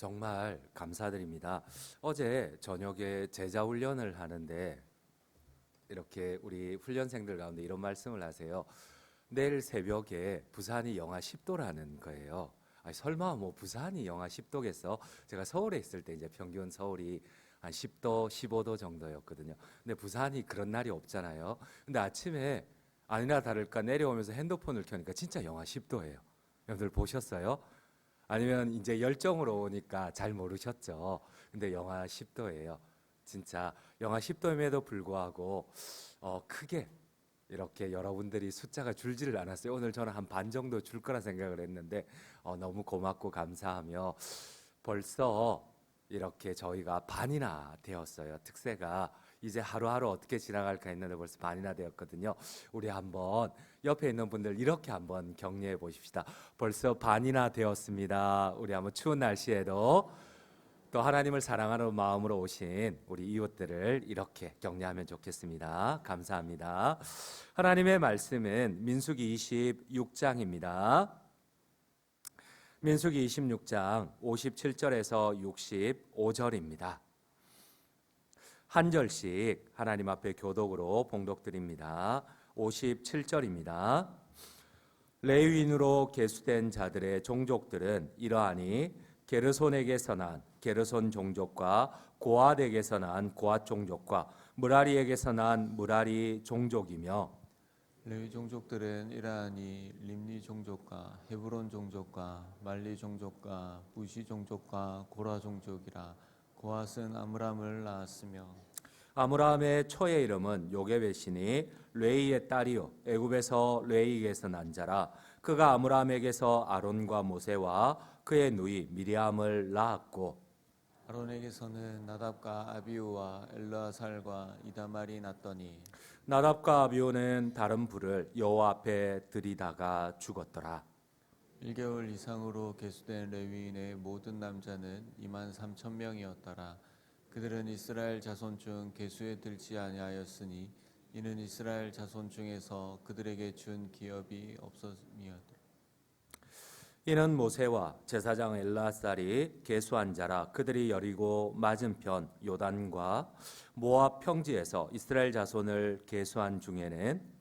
정말 감사드립니다. 어제 저녁에 제자 훈련을 하는데 이렇게 우리 훈련생들 가운데 이런 말씀을 하세요. 내일 새벽에 부산이 영하 10도라는 거예요. 아니, 설마 뭐 부산이 영하 10도겠어? 제가 서울에 있을 때 이제 평균 서울이 한 10도, 15도 정도였거든요. 근데 부산이 그런 날이 없잖아요. 근데 아침에 아니나 다를까 내려오면서 핸드폰을 켜니까 진짜 영하 10도예요. 여러분들 보셨어요? 아니면 이제 열정으로 오니까 잘 모르셨죠. 근데 영하 10도예요. 진짜 영하 10도임에도 불구하고 크게 이렇게 여러분들이 숫자가 줄지를 않았어요. 오늘 저는 한 반 정도 줄 거라 생각을 했는데 너무 고맙고 감사하며 벌써 이렇게 저희가 반이나 되었어요. 특세가 이제 하루하루 어떻게 지나갈까 했는데 벌써 반이나 되었거든요. 우리 한번 옆에 있는 분들 이렇게 한번 격려해 보십시다. 벌써 반이나 되었습니다. 우리 한번 추운 날씨에도 또 하나님을 사랑하는 마음으로 오신 우리 이웃들을 이렇게 격려하면 좋겠습니다. 감사합니다. 하나님의 말씀은 민수기 26장입니다. 민수기 26장 57절에서 65절입니다. 한 절씩 하나님 앞에 교독으로 봉독드립니다. 57절입니다. 레위인으로 계수된 자들의 종족들은 이러하니 게르손에게서 난 게르손 종족과 고앗에게서 난 고앗 종족과 무라리에게서 난 무라리 종족이며 레위 종족들은 이러하니 림니 종족과 헤브론 종족과 말리 종족과 무시 종족과 고라 종족이라. 고앗은 아므람을 낳았으며 아므람의 초의 이름은 요게벳이니 레이의 딸이요 애굽에서 레이에게서 난 자라. 그가 아므람에게서 아론과 모세와 그의 누이 미리암을 낳았고 아론에게서는 나답과 아비우와 엘르아살과 이다말이 났더니 나답과 아비오는 다른 불을 여호와 앞에 들이다가 죽었더라. 1개월 이상으로 계수된 레위인의 모든 남자는 23,000명이었더라. 그들은 이스라엘 자손 중 계수에 들지 아니하였으니 이는 이스라엘 자손 중에서 그들에게 준 기업이 없었음이었더라. 이는 모세와 제사장 엘라살이 계수한 자라. 그들이 여리고 맞은편 요단과 모압 평지에서 이스라엘 자손을 계수한 중에는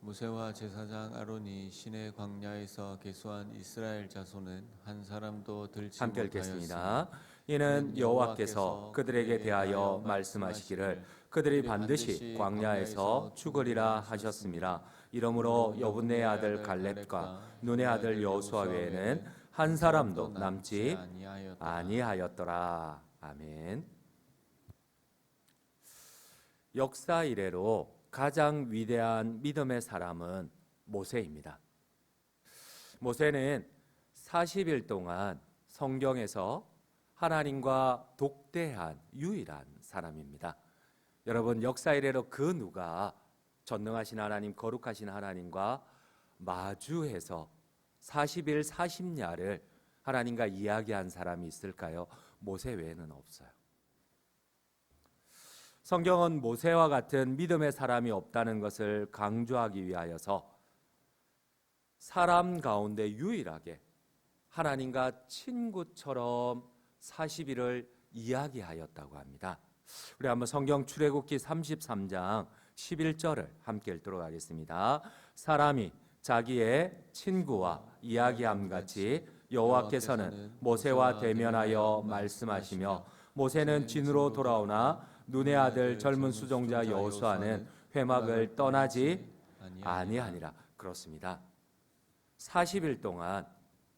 모세와 제사장 아론이 시내 광야에서 계수한 이스라엘 자손은 한 사람도 들지 함께 못하였으니 읽겠습니다. 이는 여호와께서 그들에게 대하여 말씀하시기를 그들이 반드시 광야에서 죽으리라 하셨습니다. 이러므로 여분네 아들 갈렙과 눈의 아들 여호수아 외에는 한 사람도 남지 아니하였더라. 아멘. 역사 이래로 가장 위대한 믿음의 사람은 모세입니다. 모세는 40일 동안 성경에서 하나님과 독대한 유일한 사람입니다. 여러분, 역사 이래로 그 누가 전능하신 하나님, 거룩하신 하나님과 마주해서 40일 40야를 하나님과 이야기한 사람이 있을까요? 모세 외에는 없어요. 성경은 모세와 같은 믿음의 사람이 없다는 것을 강조하기 위하여서 사람 가운데 유일하게 하나님과 친구처럼 40일을 이야기하였다고 합니다. 우리 한번 성경 출애굽기 33장 11절을 함께 읽도록 하겠습니다. 사람이 자기의 친구와 이야기함 같이 여호와께서는 모세와 대면하여 말씀하시며 모세는 진으로 돌아오나 눈의 아들 젊은 수종자 여호수아는 회막을 떠나지 아니하니라. 그렇습니다. 40일 동안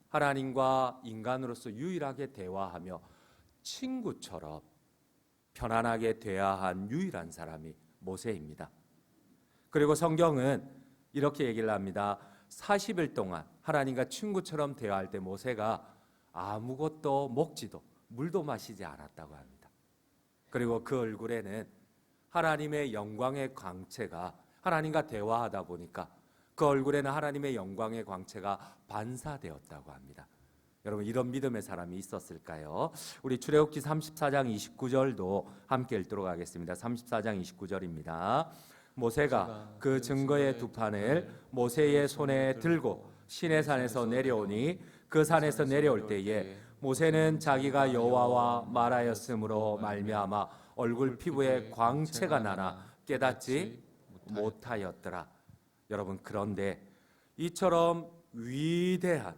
하나님과 인간으로서 유일하게 대화하며 친구처럼 편안하게 대화한 유일한 사람이 모세입니다. 그리고 성경은 이렇게 얘기를 합니다. 40일 동안 하나님과 친구처럼 대화할 때 모세가 아무것도 먹지도 물도 마시지 않았다고 합니다. 그리고 그 얼굴에는 하나님의 영광의 광채가 하나님과 대화하다 보니까 그 얼굴에는 하나님의 영광의 광채가 반사되었다고 합니다. 여러분, 이런 믿음의 사람이 있었을까요? 우리 출애굽기 34장 29절도 함께 읽도록 하겠습니다. 34장 29절입니다. 모세가 그 증거의 두 판을 모세의 손에 들고 시내산에서 내려오니 그 산에서 내려올 때에 모세는 자기가 여호와와 말하였으므로 말미암아 얼굴 피부에 광채가 나나 깨닫지 못하였더라. 여러분, 그런데 이처럼 위대한,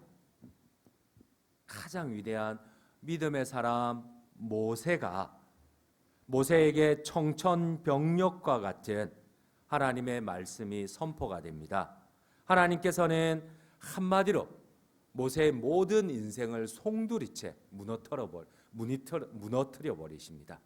가장 위대한 믿음의 사람 모세에게 청천벽력과 같은 하나님의 말씀이 선포가 됩니다. 하나님께서는 한마디로 모세의 모든 인생을 송두리째 무너뜨려 버리십니다.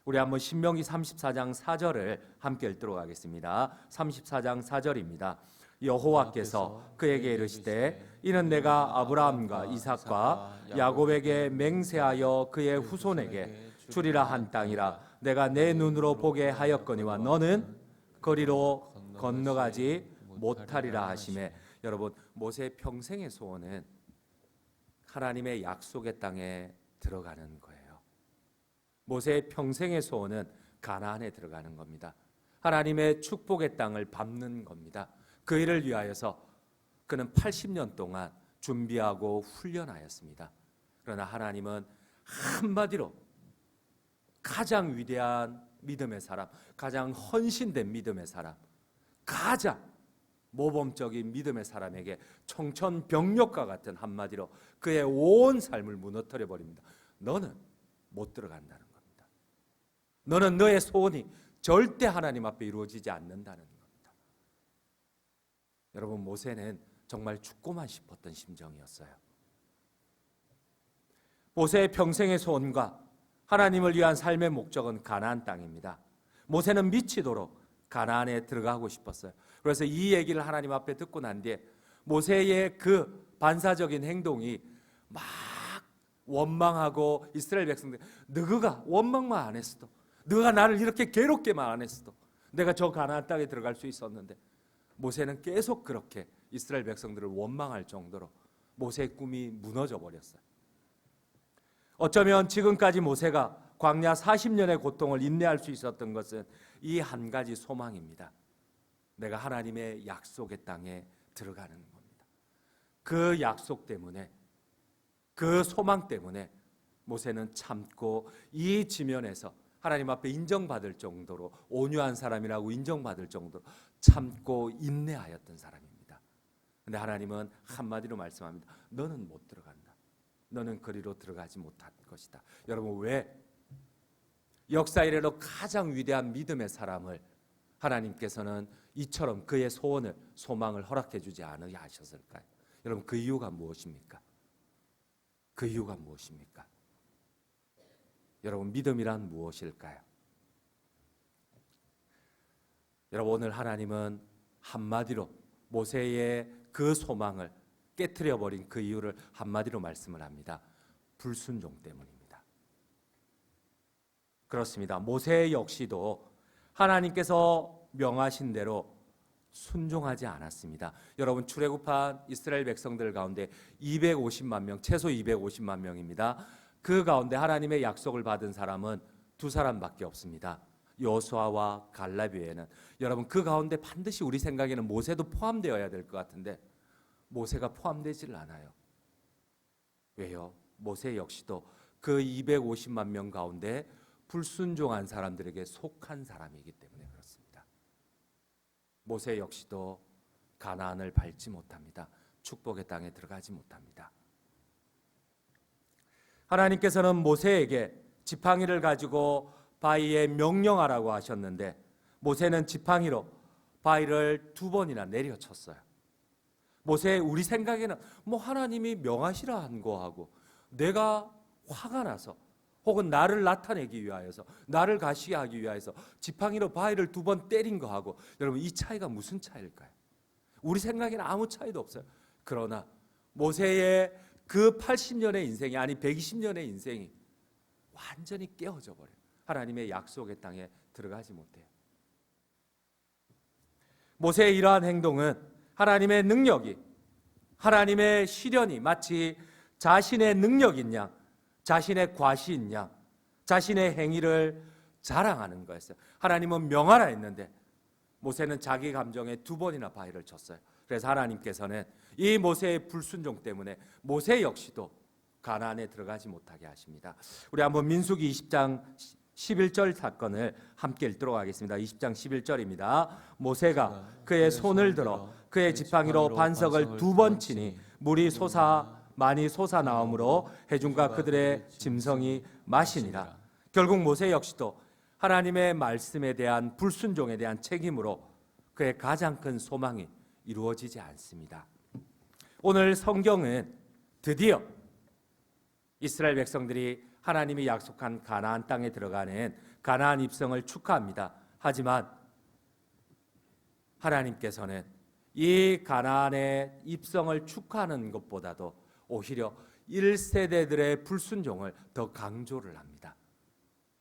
우리 한번 신명기 34장 4절을 함께 읽도록 하겠습니다. 34장 4절입니다. 여호와께서 그에게 이르시되 이는 내가 아브라함과 이삭과 야곱에게 맹세하여 그의 후손에게 주리라 한 땅이라 내가 내 눈으로 보게 하였거니와 너는 거리로 건너가지 못하리라 하시매. 여러분, 모세의 평생의 소원은 하나님의 약속의 땅에 들어가는 거예요. 모세의 평생의 소원은 가나안에 들어가는 겁니다. 하나님의 축복의 땅을 밟는 겁니다. 그 일을 위하여서 그는 80년 동안 준비하고 훈련하였습니다. 그러나 하나님은 한마디로 가장 위대한 믿음의 사람, 가장 헌신된 믿음의 사람, 가장 모범적인 믿음의 사람에게 청천벽력과 같은 한마디로 그의 온 삶을 무너뜨려 버립니다. 너는 못 들어간다는 겁니다. 너는 너의 소원이 절대 하나님 앞에 이루어지지 않는다는 겁니다. 여러분, 모세는 정말 죽고만 싶었던 심정이었어요. 모세의 평생의 소원과 하나님을 위한 삶의 목적은 가나안 땅입니다. 모세는 미치도록 가나안에 들어가고 싶었어요. 그래서 이 얘기를 하나님 앞에 듣고 난 뒤에 모세의 그 반사적인 행동이 막 원망하고 이스라엘 백성들, 너가 원망만 안 했어도, 너가 나를 이렇게 괴롭게만 안 했어도 내가 저 가나안 땅에 들어갈 수 있었는데, 모세는 계속 그렇게 이스라엘 백성들을 원망할 정도로 모세의 꿈이 무너져 버렸어요. 어쩌면 지금까지 모세가 광야 40년의 고통을 인내할 수 있었던 것은 이 한 가지 소망입니다. 내가 하나님의 약속의 땅에 들어가는 겁니다. 그 약속 때문에, 그 소망 때문에 모세는 참고 이 지면에서 하나님 앞에 인정받을 정도로, 온유한 사람이라고 인정받을 정도로 참고 인내하였던 사람입니다. 그런데 하나님은 한마디로 말씀합니다. 너는 못 들어간다. 너는 그리로 들어가지 못할 것이다. 여러분, 왜 역사 이래로 가장 위대한 믿음의 사람을 하나님께서는 이처럼 그의 소원을, 소망을 허락해 주지 않으려 하셨을까요? 여러분, 그 이유가 무엇입니까? 그 이유가 무엇입니까? 여러분, 믿음이란 무엇일까요? 여러분, 오늘 하나님은 한마디로 모세의 그 소망을 깨트려 버린 그 이유를 한마디로 말씀을 합니다. 불순종 때문입니다. 그렇습니다. 모세 역시도 하나님께서 명하신 대로 순종하지 않았습니다. 여러분, 출애굽한 이스라엘 백성들 가운데 250만 명, 최소 250만 명입니다. 그 가운데 하나님의 약속을 받은 사람은 두 사람밖에 없습니다. 여호수아와 갈렙 외에는. 여러분, 그 가운데 반드시 우리 생각에는 모세도 포함되어야 될 것 같은데 모세가 포함되질 않아요. 왜요? 모세 역시도 그 250만 명 가운데 불순종한 사람들에게 속한 사람이기 때문에 그렇습니다. 모세 역시도 가나안을 밟지 못합니다. 축복의 땅에 들어가지 못합니다. 하나님께서는 모세에게 지팡이를 가지고 바위에 명령하라고 하셨는데 모세는 지팡이로 바위를 2번이나 내려쳤어요. 모세, 우리 생각에는 하나님이 명하시라 한 거하고 내가 화가 나서 혹은 나를 나타내기 위하여서, 나를 가시게 하기 위하여서 지팡이로 바위를 2번 때린 거하고, 여러분, 이 차이가 무슨 차이일까요? 우리 생각에는 아무 차이도 없어요. 그러나 모세의 그 80년의 인생이, 아니 120년의 인생이 완전히 깨어져 버려요. 하나님의 약속의 땅에 들어가지 못해요. 모세의 이러한 행동은 하나님의 능력이, 하나님의 시련이 마치 자신의 능력인 양, 자신의 과시인 양, 자신의 행위를 자랑하는 거였어요. 하나님은 명하라 했는데 모세는 자기 감정에 2번이나 바위를 쳤어요. 그래서 하나님께서는 이 모세의 불순종 때문에 모세 역시도 가나안에 들어가지 못하게 하십니다. 우리 한번 민수기 20장 11절 사건을 함께 읽도록 하겠습니다. 20장 11절입니다. 모세가 그의 손을 들어 그의 지팡이로 반석을 2번 치니 물이 많이 솟아나오므로 회중과 그들의 짐승이 마시니라. 결국 모세 역시도 하나님의 말씀에 대한 불순종에 대한 책임으로 그의 가장 큰 소망이 이루어지지 않습니다. 오늘 성경은 드디어 이스라엘 백성들이 하나님이 약속한 가나안 땅에 들어가는 가나안 입성을 축하합니다. 하지만 하나님께서는 이 가나안의 입성을 축하하는 것보다도 오히려 1세대들의 불순종을 더 강조를 합니다.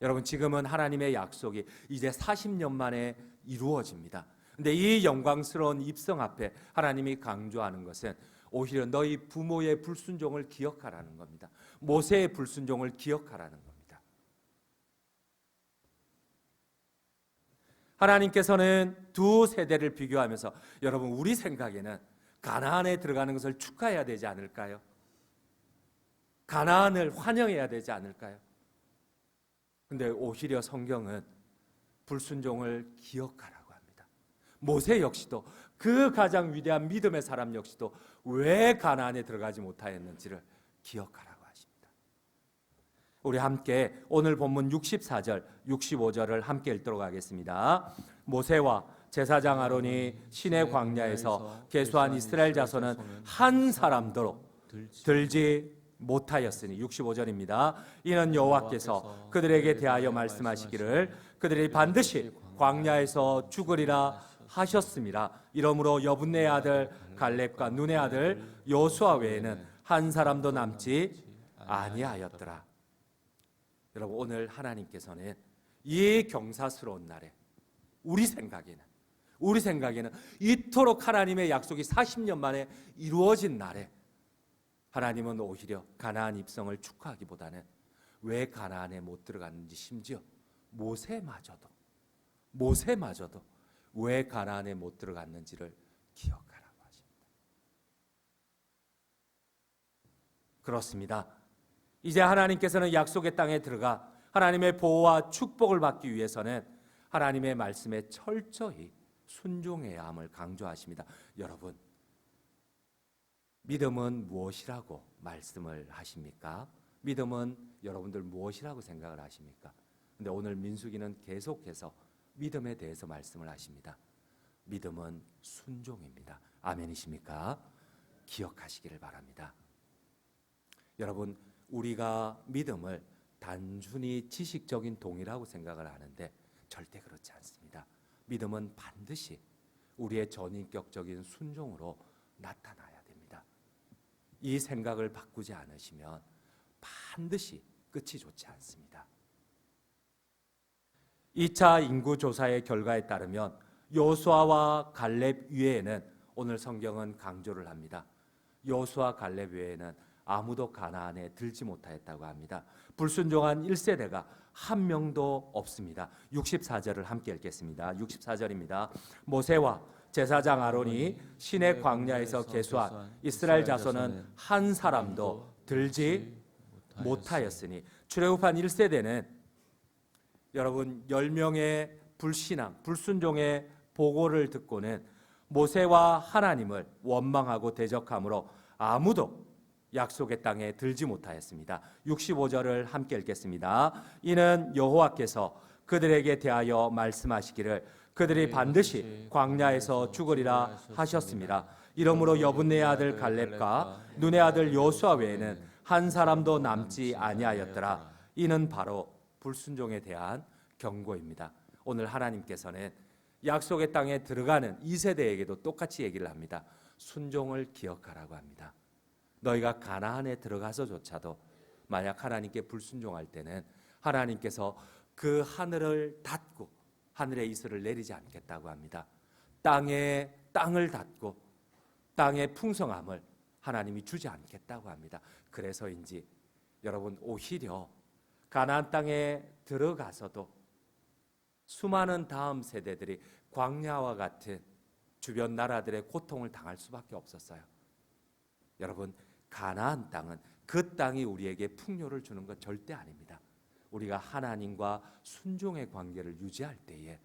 여러분, 지금은 하나님의 약속이 이제 40년 만에 이루어집니다. 근데 이 영광스러운 입성 앞에 하나님이 강조하는 것은 오히려 너희 부모의 불순종을 기억하라는 겁니다. 모세의 불순종을 기억하라는 겁니다. 하나님께서는 두 세대를 비교하면서 여러분, 우리 생각에는 가나안에 들어가는 것을 축하해야 되지 않을까요? 가나안을 환영해야 되지 않을까요? 근데 오히려 성경은 불순종을 기억하라고 합니다. 모세 역시도 그 가장 위대한 믿음의 사람 역시도 왜 가나안에 들어가지 못하였는지를 기억하라고 하십니다. 우리 함께 오늘 본문 64절, 65절을 함께 읽도록 하겠습니다. 모세와 제사장 아론이 시내 광야에서 계수한 이스라엘 자손은 한 사람도 들지 못하였으니 65절입니다. 이는 여호와께서 그들에게 대하여 말씀하시기를 그들이 반드시 광야에서 죽으리라 하셨습니다. 이러므로 여분네 아들 갈렙과 눈의 아들 여호수아 외에는 한 사람도 남지 아니하였더라. 여러분, 오늘 하나님께서는 이 경사스러운 날에 우리 생각에는 이토록 하나님의 약속이 40년 만에 이루어진 날에 하나님은 오히려 가나안 입성을 축하하기보다는 왜 가나안에 못 들어갔는지, 심지어 모세마저도 왜 가나안에 못 들어갔는지를 기억하라고 하십니다. 그렇습니다. 이제 하나님께서는 약속의 땅에 들어가 하나님의 보호와 축복을 받기 위해서는 하나님의 말씀에 철저히 순종해야 함을 강조하십니다. 여러분, 믿음은 무엇이라고 말씀을 하십니까? 믿음은 여러분들 무엇이라고 생각을 하십니까? 근데 오늘 민수기는 계속해서 믿음에 대해서 말씀을 하십니다. 믿음은 순종입니다. 아멘이십니까? 기억하시기를 바랍니다. 여러분, 우리가 믿음을 단순히 지식적인 동의라고 생각을 하는데 절대 그렇지 않습니다. 믿음은 반드시 우리의 전인격적인 순종으로 나타나야 됩니다. 이 생각을 바꾸지 않으시면 반드시 끝이 좋지 않습니다. 2차 인구조사의 결과에 따르면 여호수아와 갈렙 외에는, 오늘 성경은 강조를 합니다. 여호수아 갈렙 외에는 아무도 가나안에 들지 못하였다고 합니다. 불순종한 1세대가 한 명도 없습니다. 64절을 함께 읽겠습니다. 64절입니다. 모세와 제사장 아론이 시내 광야에서 계수한 이스라엘 자손은 한 사람도 들지 못하였으니, 출애굽한 1세대는 여러분 10명의 불신앙, 불순종의 보고를 듣고는 모세와 하나님을 원망하고 대적함으로 아무도 약속의 땅에 들지 못하였습니다. 65절을 함께 읽겠습니다. 이는 여호와께서 그들에게 대하여 말씀하시기를 그들이 반드시 광야에서 죽으리라 하셨습니다. 이러므로 여분네 아들 갈렙과 눈의 아들 여호수아 외에는 한 사람도 남지 아니하였더라. 이는 바로 불순종에 대한 경고입니다. 오늘 하나님께서는 약속의 땅에 들어가는 2세대에게도 똑같이 얘기를 합니다. 순종을 기억하라고 합니다. 너희가 가나안에 들어가서조차도 만약 하나님께 불순종할 때는 하나님께서 그 하늘을 닫고 하늘의 이슬을 내리지 않겠다고 합니다. 땅을 닫고 땅의 풍성함을 하나님이 주지 않겠다고 합니다. 그래서인지 여러분, 오히려 가나안 땅에 들어가서도 수많은 다음 세대들이 광야와 같은 주변 나라들의 고통을 당할 수밖에 없었어요. 여러분, 가나안 땅은 그 땅이 우리에게 풍요를 주는 것 절대 아닙니다. 우리가 하나님과 순종의 관계를 유지할 때에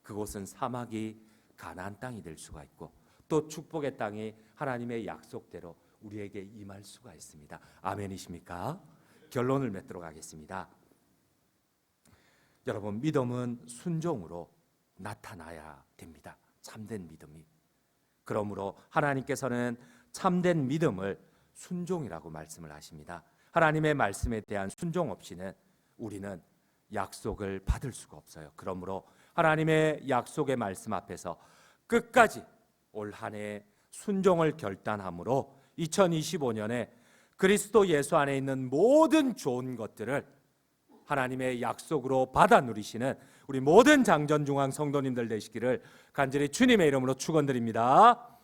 그곳은 사막이 가나안 땅이 될 수가 있고 또 축복의 땅이 하나님의 약속대로 우리에게 임할 수가 있습니다. 아멘이십니까? 결론을 맺도록 하겠습니다. 여러분, 믿음은 순종으로 나타나야 됩니다. 참된 믿음이. 그러므로 하나님께서는 참된 믿음을 순종이라고 말씀을 하십니다. 하나님의 말씀에 대한 순종 없이는 우리는 약속을 받을 수가 없어요. 그러므로 하나님의 약속의 말씀 앞에서 끝까지 올 한 해 순종을 결단함으로 2025년에 그리스도 예수 안에 있는 모든 좋은 것들을 하나님의 약속으로 받아 누리시는 우리 모든 장전중앙 성도님들 되시기를 간절히 주님의 이름으로 축원드립니다.